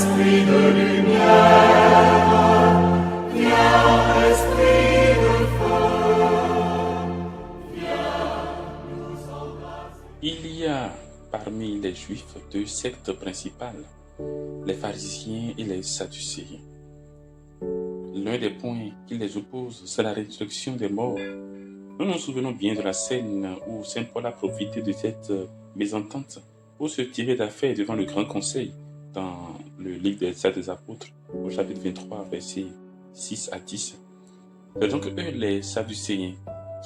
esprit de lumière, viens, esprit de feu, viens nous embrasser. Il y a parmi les Juifs deux sectes principales, les pharisiens et les sadducéens. L'un des points qui les oppose, c'est la résurrection des morts. Nous nous souvenons bien de la scène où Saint Paul a profité de cette mésentente pour se tirer d'affaire devant le Grand Conseil dans le livre des Actes des Apôtres, au chapitre 23, versets 6 à 10. C'est donc eux, les sadducéens,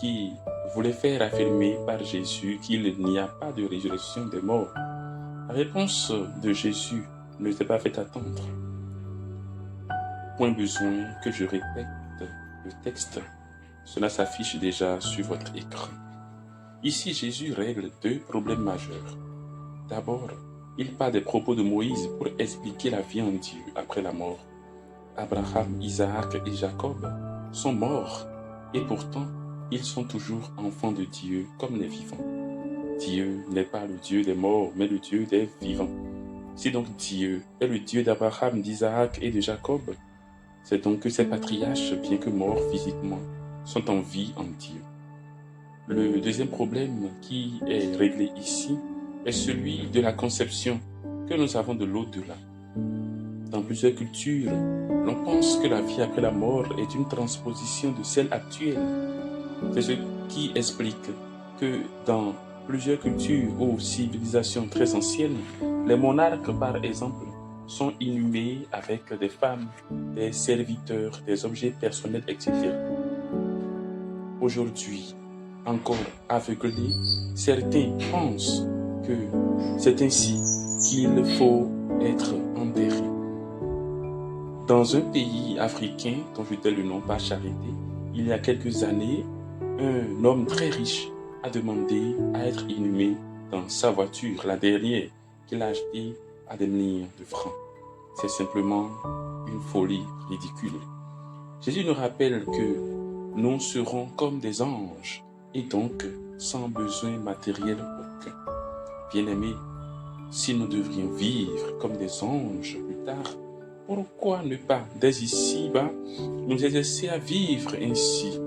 qui voulaient faire affirmer par Jésus qu'il n'y a pas de résurrection des morts. La réponse de Jésus ne s'est pas fait attendre. Point besoin que je répète le texte, cela s'affiche déjà sur votre écran. Ici, Jésus règle deux problèmes majeurs. D'abord, il parle des propos de Moïse pour expliquer la vie en Dieu après la mort. Abraham, Isaac et Jacob sont morts et pourtant, ils sont toujours enfants de Dieu comme les vivants. Dieu n'est pas le Dieu des morts, mais le Dieu des vivants. Si donc Dieu est le Dieu d'Abraham, d'Isaac et de Jacob, c'est donc que ces patriarches, bien que morts physiquement, sont en vie en Dieu. Le deuxième problème qui est réglé ici est celui de la conception que nous avons de l'au-delà. Dans plusieurs cultures, l'on pense que la vie après la mort est une transposition de celle actuelle. C'est ce qui explique que dans plusieurs cultures ou civilisations très anciennes, les monarques, par exemple, sont inhumés avec des femmes, des serviteurs, des objets personnels, etc. Aujourd'hui, encore aveuglés, certains pensent que c'est ainsi qu'il faut être enterré. Dans un pays africain, dont je tais le nom par charité, il y a quelques années, un homme très riche a demandé à être inhumé dans sa voiture, la dernière qu'il a achetée à des millions de francs. C'est simplement une folie ridicule. Jésus nous rappelle que nous serons comme des anges et donc sans besoin matériel aucun. Bien-aimés, si nous devrions vivre comme des anges plus tard, pourquoi ne pas, dès ici-bas, nous exercer à vivre ainsi,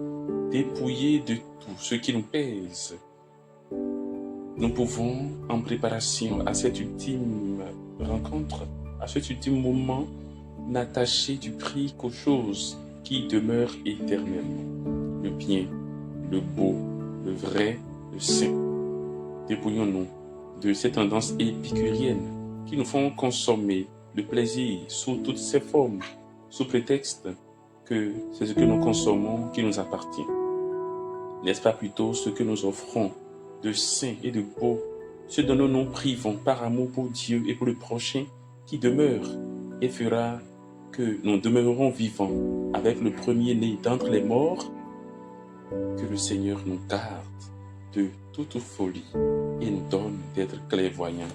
dépouillés de tout ce qui nous pèse? Nous pouvons, en préparation à cette ultime rencontre, à cet ultime moment, n'attacher du prix qu'aux choses qui demeurent éternellement. Le bien, le beau, le vrai, le saint. Dépouillons-nous de ces tendances épicuriennes qui nous font consommer le plaisir sous toutes ses formes, sous prétexte que c'est ce que nous consommons qui nous appartient. N'est-ce pas plutôt ce que nous offrons de saint et de beau, ce dont nous nous privons par amour pour Dieu et pour le prochain qui demeure et fera que nous demeurerons vivants avec le premier-né d'entre les morts? Que le Seigneur nous garde de toute folie et nous donne d'être clairvoyants